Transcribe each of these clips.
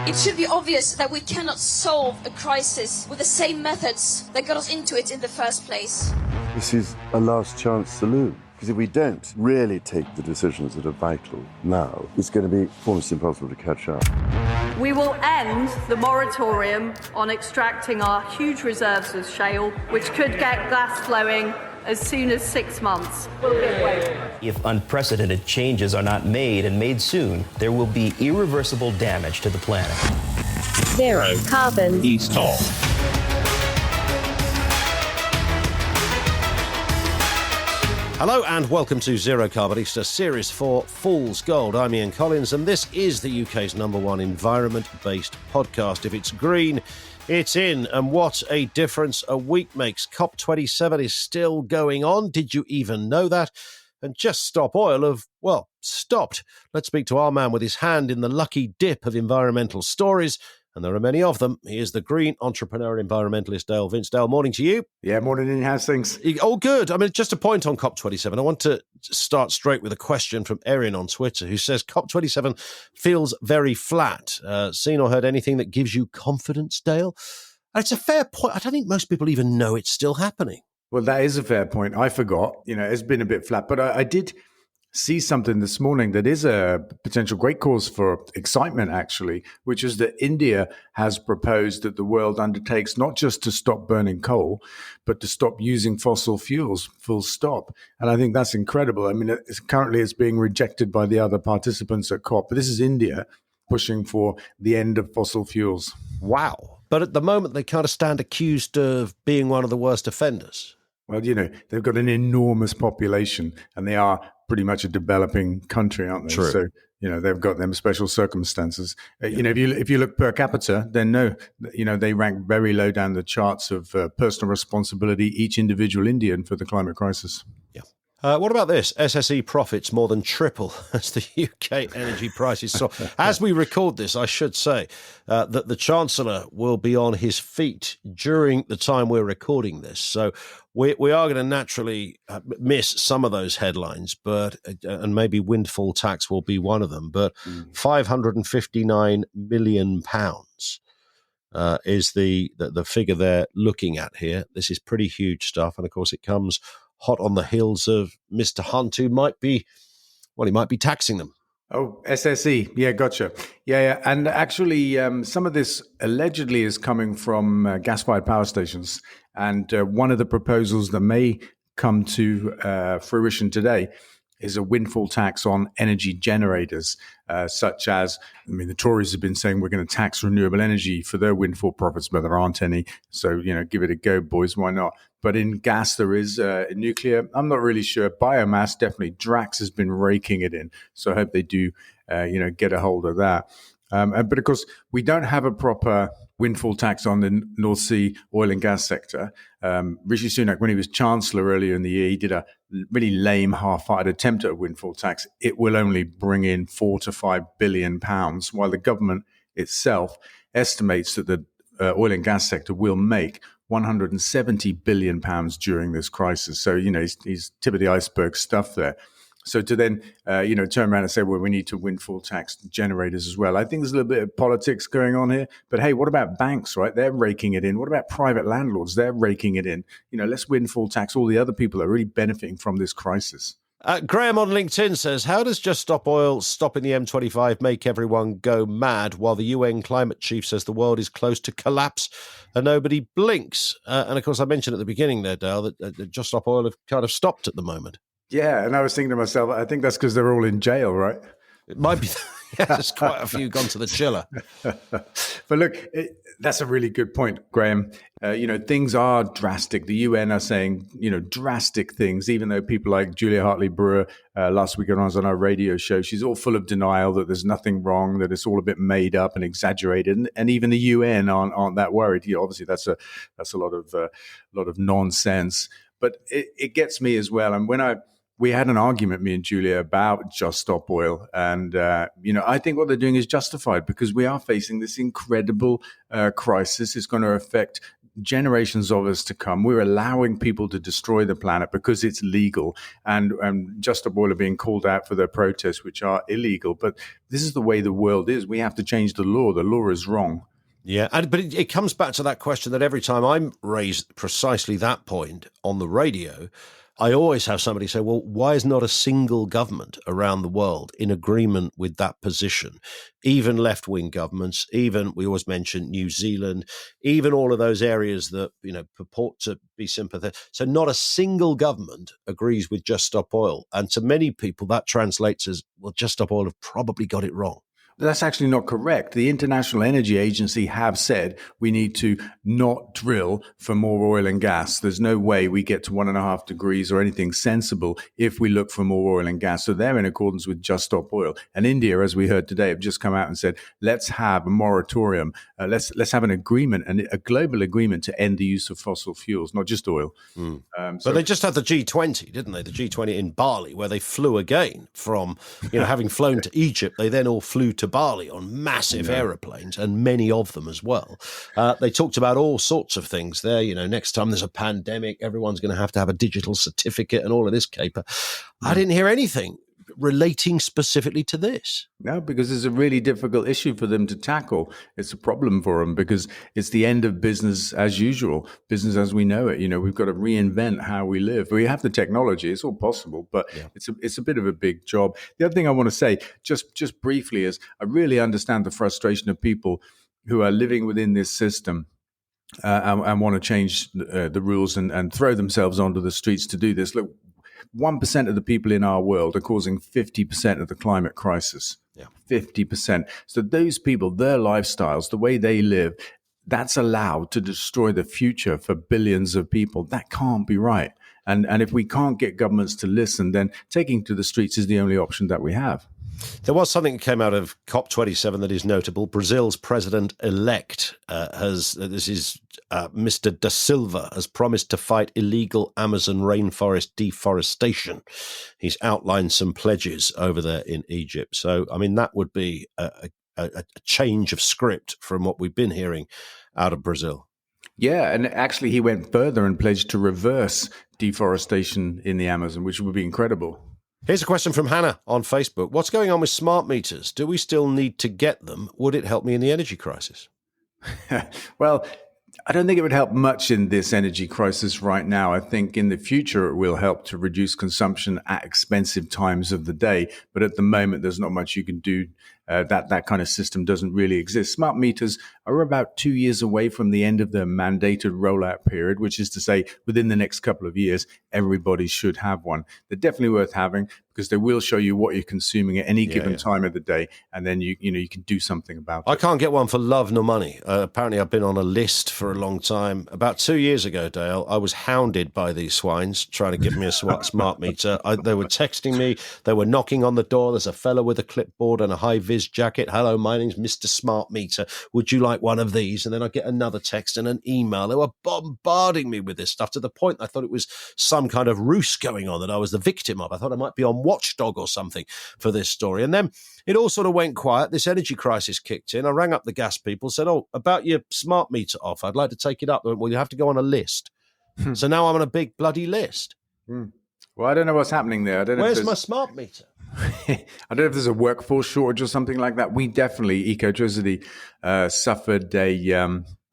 It should be obvious that we cannot solve a crisis with the same methods that got us into it in the first place. This is a last chance saloon. Because if we don't really take the decisions that are vital now, it's going to be almost impossible to catch up. We will end the moratorium on extracting our huge reserves of shale, which could get gas flowing as soon as 6 months. We'll give way. If unprecedented changes are not made and made soon, there will be irreversible damage to the planet. Zero carbon. East Hall. Hello and welcome to Zerocarbonista Series 4 Fool's Gold. I'm Ian Collins and this is the UK's #1 environment-based podcast. If it's green, it's in. And what a difference a week makes. COP27 is still going on. Did you even know that? And Just Stop Oil have, well, stopped. Let's speak to our man with his hand in the lucky dip of environmental stories. And there are many of them. He is the green entrepreneur and environmentalist Dale Vince. Dale, morning to you. Yeah, morning, Ian. How's things? Oh, good. I mean, just a point on COP27. I want to start straight with a question from Erin on Twitter, who says, COP27 feels very flat. Seen or heard anything that gives you confidence, Dale? And it's a fair point. I don't think most people even know it's still happening. Well, that is a fair point. I forgot. It's been a bit flat, but I did see something this morning that is a potential great cause for excitement, actually, which is that India has proposed that the world undertakes not just to stop burning coal, but to stop using fossil fuels, full stop. And I think that's incredible. I mean, currently it's being rejected by the other participants at COP, but this is India pushing for the end of fossil fuels. Wow. But at the moment, they kind of stand accused of being one of the worst offenders. Well, they've got an enormous population and they are pretty much a developing country, aren't they? True. So, they've got them special circumstances. If you look per capita, then no, they rank very low down the charts of personal responsibility, each individual Indian for the climate crisis. Yeah. What about this? SSE profits more than triple as the UK energy prices soar. As we record this, I should say that the Chancellor will be on his feet during the time we're recording this. So we are going to naturally miss some of those headlines, but and maybe windfall tax will be one of them. But £559 million is the figure they're looking at here. This is pretty huge stuff. And of course, it comes hot on the heels of Mr. Hunt, who might be taxing them. Oh, SSE. Yeah, gotcha. Yeah. And actually, some of this allegedly is coming from gas-fired power stations. And one of the proposals that may come to fruition today is a windfall tax on energy generators, such as, the Tories have been saying we're going to tax renewable energy for their windfall profits, but there aren't any. So, give it a go, boys. Why not? But in gas, there is nuclear. I'm not really sure. Biomass, definitely. Drax has been raking it in. So I hope they do, get a hold of that. But of course, we don't have a proper windfall tax on the North Sea oil and gas sector. Rishi Sunak, when he was Chancellor earlier in the year, he did a really lame, half-hearted attempt at a windfall tax. It will only bring in £4 to £5 billion, while the government itself estimates that the oil and gas sector will make £170 billion during this crisis. So, he's tip of the iceberg stuff there. So to then, turn around and say, well, we need to windfall tax generators as well. I think there's a little bit of politics going on here. But hey, what about banks, right? They're raking it in. What about private landlords? They're raking it in. Let's windfall tax all the other people that are really benefiting from this crisis. Graham on LinkedIn says, how does Just Stop Oil stopping the M25 make everyone go mad while the UN climate chief says the world is close to collapse and nobody blinks? And of course, I mentioned at the beginning there, Dale, that Just Stop Oil have kind of stopped at the moment. Yeah, and I was thinking to myself, I think that's because they're all in jail, right? It might be. Yeah, there's quite a few gone to the chiller. But look, that's a really good point, Graham. Things are drastic. The UN are saying, drastic things, even though people like Julia Hartley-Brewer last week when I was on our radio show, she's all full of denial that there's nothing wrong, that it's all a bit made up and exaggerated. And even the UN aren't that worried. Obviously, that's a lot of nonsense. But it gets me as well. And we had an argument, me and Julia, about Just Stop Oil. And, I think what they're doing is justified because we are facing this incredible crisis. It's going to affect generations of us to come, we're allowing people to destroy the planet because it's legal. And Just Stop Oil are being called out for their protests, which are illegal. But this is the way the world is. We have to change the law. The law is wrong. Yeah, but it comes back to that question that every time I'm raised precisely that point on the radio, I always have somebody say, well, why is not a single government around the world in agreement with that position? Even left-wing governments, even, we always mention New Zealand, even all of those areas that, purport to be sympathetic. So not a single government agrees with Just Stop Oil. And to many people, that translates as, well, Just Stop Oil have probably got it wrong. That's actually not correct. The International Energy Agency have said we need to not drill for more oil and gas. There's no way we get to 1.5 degrees or anything sensible if we look for more oil and gas. So they're in accordance with Just Stop Oil. And India, as we heard today, have just come out and said, let's have a moratorium. Let's have an agreement, and a global agreement to end the use of fossil fuels, not just oil. But they just had the G20, didn't they? The G20 in Bali, where they flew again from, having flown to Egypt. They then all flew to Bali on massive aeroplanes, and many of them as well. They talked about all sorts of things there. Next time there's a pandemic, everyone's going to have a digital certificate and all of this caper. I didn't hear anything relating specifically to this. No, because it's a really difficult issue for them to tackle. It's a problem for them because it's the end of business as usual, business as we know it. We've got to reinvent how we live. We have the technology; it's all possible, but it's a bit of a big job. The other thing I want to say, just briefly, is I really understand the frustration of people who are living within this system. And want to change the rules and throw themselves onto the streets to do this. Look, 1% of the people in our world are causing 50% of the climate crisis. Yeah. 50%. So those people, their lifestyles, the way they live, that's allowed to destroy the future for billions of people. That can't be right. And if we can't get governments to listen, then taking to the streets is the only option that we have. There was something that came out of COP27 that is notable. Brazil's president-elect Mr. Da Silva, has promised to fight illegal Amazon rainforest deforestation. He's outlined some pledges over there in Egypt. So, that would be a change of script from what we've been hearing out of Brazil. Yeah, and actually he went further and pledged to reverse deforestation in the Amazon, which would be incredible. Here's a question from Hannah on Facebook. What's going on with smart meters? Do we still need to get them? Would it help me in the energy crisis? Well, I don't think it would help much in this energy crisis right now. I think in the future it will help to reduce consumption at expensive times of the day. But at the moment, there's not much you can do. That kind of system doesn't really exist. Smart meters are about 2 years away from the end of the mandated rollout period, which is to say within the next couple of years, everybody should have one. They're definitely worth having because they will show you what you're consuming at any given time of the day. And then you can do something about it. I can't get one for love nor money. Apparently I've been on a list for a long time. About 2 years ago, Dale, I was hounded by these swines trying to give me a smart meter. They were texting me. They were knocking on the door. There's a fella with a clipboard and a high-vis jacket. Hello, my name's Mr. Smart Meter. Would you like one of these? And then I get another text and an email. They were bombarding me with this stuff to the point I thought it was some kind of ruse going on that I was the victim of. I thought I might be on Watchdog or something for this story. And then it all sort of went quiet. This energy crisis kicked in. I rang up the gas people, said, about your smart meter offer, I'd like to take it up. They went, well, you have to go on a list. So now I'm on a big bloody list. Well, I don't know what's happening there. I don't know. Where's my smart meter? I don't know if there's a workforce shortage or something like that. We definitely, Ecotricity, suffered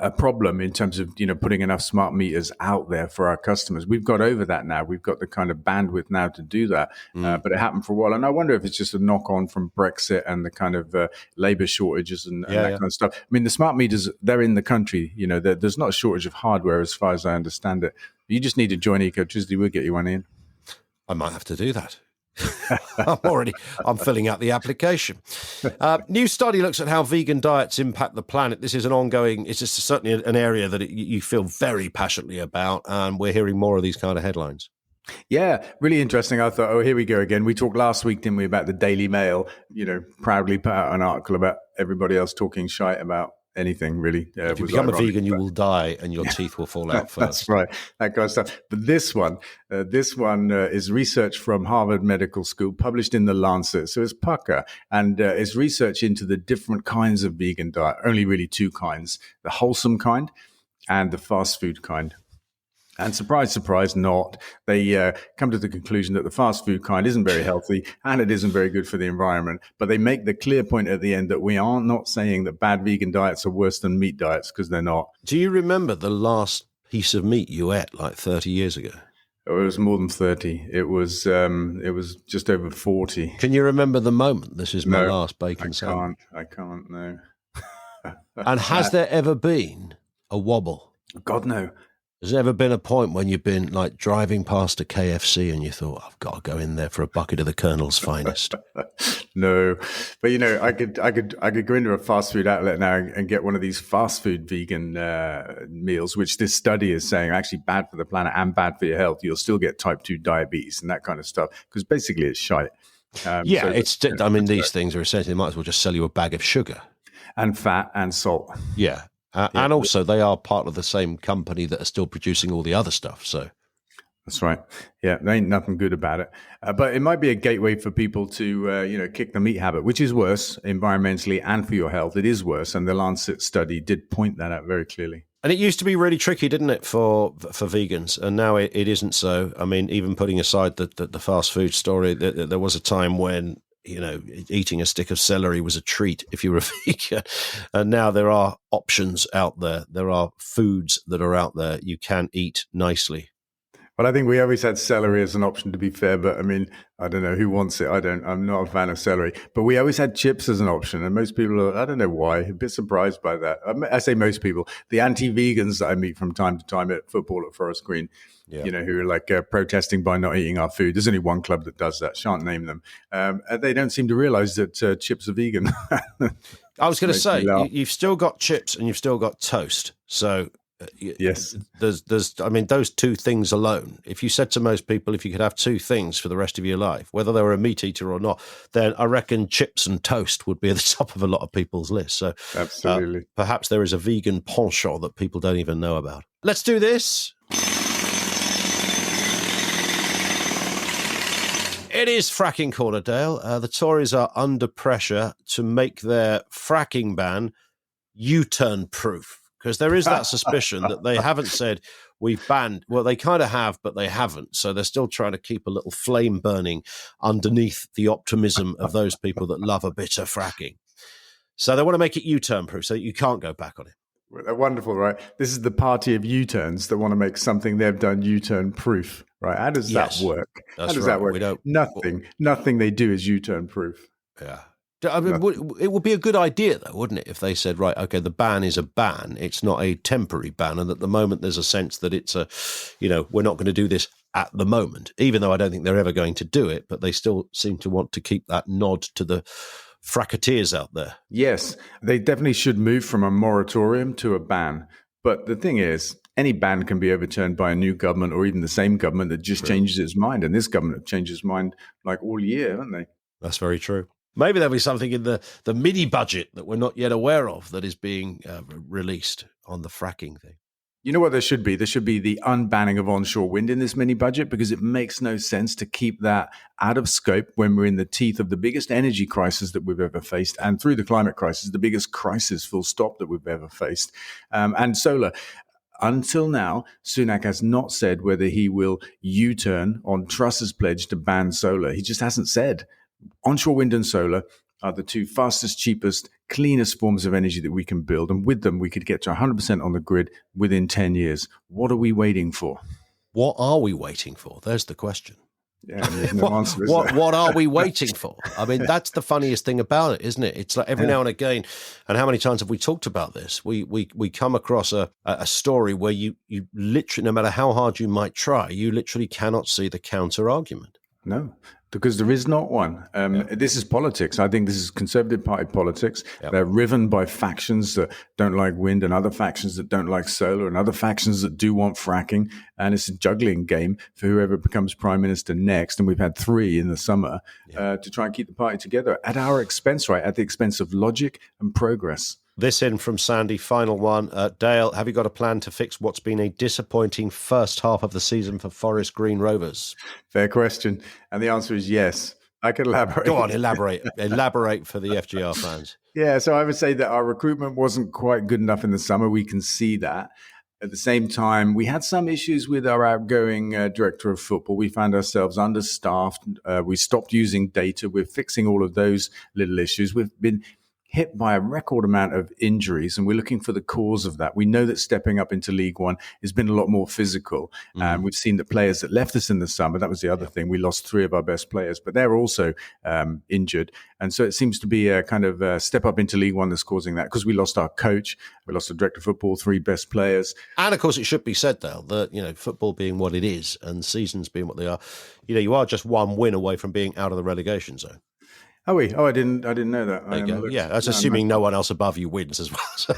a problem in terms of putting enough smart meters out there for our customers. We've got over that now. We've got the kind of bandwidth now to do that. But it happened for a while, and I wonder if it's just a knock on from Brexit and the kind of labor shortages and that kind of stuff. I mean, the smart meters, they're in the country. There's not a shortage of hardware as far as I understand it. You just need to join Ecotricity. We'll get you one in. I might have to do that. I'm filling out the application. New study looks at how vegan diets impact the planet. This is it's just certainly an area that you feel very passionately about, and we're hearing more of these kind of headlines. Yeah, really interesting. I thought, here we go again. We talked last week, didn't we, about the Daily Mail, proudly put out an article about everybody else talking shite about anything, really. If you become a vegan, you will die and your teeth will fall out first. That's right, that kind of stuff. But this one is research from Harvard Medical School, published in The Lancet. So it's pucker, and it's research into the different kinds of vegan diet, only really two kinds, the wholesome kind and the fast food kind. And surprise, surprise, not. They come to the conclusion that the fast food kind isn't very healthy and it isn't very good for the environment. But they make the clear point at the end that we are not saying that bad vegan diets are worse than meat diets, because they're not. Do you remember the last piece of meat you ate like 30 years ago? It was more than 30. It was just over 40. Can you remember the moment? This is my last bacon sandwich. I can't, no. And has there ever been a wobble? God, no. Has there ever been a point when you've been like driving past a KFC and you thought, I've got to go in there for a bucket of the Colonel's finest? No, but I could go into a fast food outlet now and get one of these fast food vegan meals, which this study is saying are actually bad for the planet and bad for your health. You'll still get type 2 diabetes and that kind of stuff, because basically it's shite. These things are essentially, they might as well just sell you a bag of sugar. And fat and salt. Yeah. And also they are part of the same company that are still producing all the other stuff. So that's right. Yeah, there ain't nothing good about it. But it might be a gateway for people to, kick the meat habit, which is worse environmentally and for your health. It is worse. And the Lancet study did point that out very clearly. And it used to be really tricky, didn't it, for vegans? And now it isn't so. I mean, even putting aside the fast food story, there was a time when, eating a stick of celery was a treat if you were a vegan. And now there are options out there. There are foods that are out there you can eat nicely. Well, I think we always had celery as an option, to be fair. But I mean, I don't know who wants it. I'm not a fan of celery. But we always had chips as an option. And most people are, I don't know why, a bit surprised by that. I say most people. The anti-vegans that I meet from time to time at football at Forest Green, who are like protesting by not eating our food. There's only one club that does that. Shan't name them. They don't seem to realize that chips are vegan. I was going to say, you've still got chips and you've still got toast. So yes, there's those two things alone. If you said to most people, if you could have two things for the rest of your life, whether they were a meat eater or not, then I reckon chips and toast would be at the top of a lot of people's list. So absolutely, perhaps there is a vegan penchant that people don't even know about. Let's do this. It is fracking corner, Dale. The Tories are under pressure to make their fracking ban U-turn proof, because there is that suspicion that they haven't said we've banned. Well, they kind of have, but they haven't. So they're still trying to keep a little flame burning underneath the optimism of those people that love a bit of fracking. So they want to make it U-turn proof so that you can't go back on it. Wonderful, right? This is the party of U-turns that want to make something they've done U-turn proof, right? How does that work? How does that work? Nothing they do is U-turn proof. Yeah. I mean, it would be a good idea, though, wouldn't it, if they said, right, okay, the ban is a ban. It's not a temporary ban. And at the moment, there's a sense that it's we're not going to do this at the moment, even though I don't think they're ever going to do it. But they still seem to want to keep that nod to the fracketeers out there. Yes, they definitely should move from a moratorium to a ban. But the thing is, any ban can be overturned by a new government or even the same government that just changes its mind. And this government changes its mind like all year, haven't they? That's very true. Maybe there'll be something in the mini budget that we're not yet aware of that is being released on the fracking thing. You know what there should be? There should be the unbanning of onshore wind in this mini budget, because it makes no sense to keep that out of scope when we're in the teeth of the biggest energy crisis that we've ever faced. And through the climate crisis, the biggest crisis full stop that we've ever faced. And solar. Until now, Sunak has not said whether he will U-turn on Truss's pledge to ban solar. He just hasn't said. Onshore wind and solar are the two fastest, cheapest, cleanest forms of energy that we can build. And with them, we could get to 100% on the grid within 10 years. What are we waiting for? What are we waiting for? There's the question. Yeah, there's no answer, is there? What are we waiting for? I mean, that's the funniest thing about it, isn't it? It's like every now and again, and how many times have we talked about this? We come across a story where you literally, no matter how hard you might try, you literally cannot see the counter argument. No, because there is not one. This is politics. I think this is Conservative Party politics. Yep. They're riven by factions that don't like wind and other factions that don't like solar and other factions that do want fracking. And it's a juggling game for whoever becomes prime minister next. And we've had 3 in the summer to try and keep the party together at our expense, right? At the expense of logic and progress. This in from Sandy, final one. Dale, have you got a plan to fix what's been a disappointing first half of the season for Forest Green Rovers? Fair question. And the answer is yes. I could elaborate. Go on, elaborate. Elaborate for the FGR fans. Yeah, so I would say that our recruitment wasn't quite good enough in the summer. We can see that. At the same time, we had some issues with our outgoing director of football. We found ourselves understaffed. We stopped using data. We're fixing all of those little issues. We've been hit by a record amount of injuries, and we're looking for the cause of that. We know that stepping up into League One has been a lot more physical. And we've seen the players that left us in the summer. That was the other thing. We lost 3 of our best players, but they're also injured. And so it seems to be a kind of step up into League One that's causing that, because we lost our coach, we lost the director of football, 3 best players. And of course, it should be said, Dale, that, football being what it is and seasons being what they are, you are just 1 win away from being out of the relegation zone. Oh, I didn't know that. There you go. Yeah, that's assuming no one else above you wins as well. So.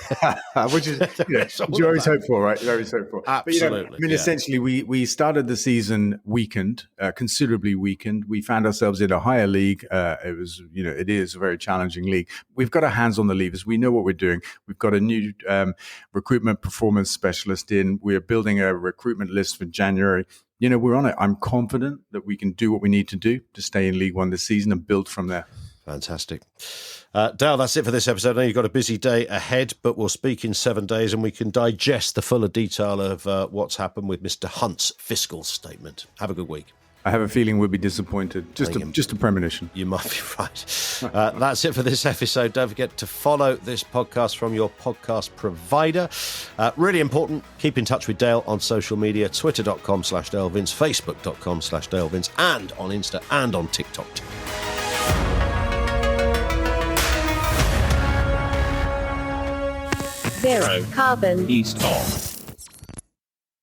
Which is you always hope for, right? You always hope for. Absolutely. But, essentially, we started the season weakened, considerably weakened. We found ourselves in a higher league. It is a very challenging league. We've got our hands on the levers. We know what we're doing. We've got a new recruitment performance specialist in. We're building a recruitment list for January. We're on it. I'm confident that we can do what we need to do to stay in League One this season and build from there. Fantastic. Dale, that's it for this episode. I know you've got a busy day ahead, but we'll speak in 7 days and we can digest the fuller detail of what's happened with Mr. Hunt's fiscal statement. Have a good week. I have a feeling we'll be disappointed. Just a premonition. You might be right. That's it for this episode. Don't forget to follow this podcast from your podcast provider. Really important, keep in touch with Dale on social media, twitter.com/DaleVince, facebook.com/DaleVince, and on Insta and on TikTok too. Zero Carbon East on.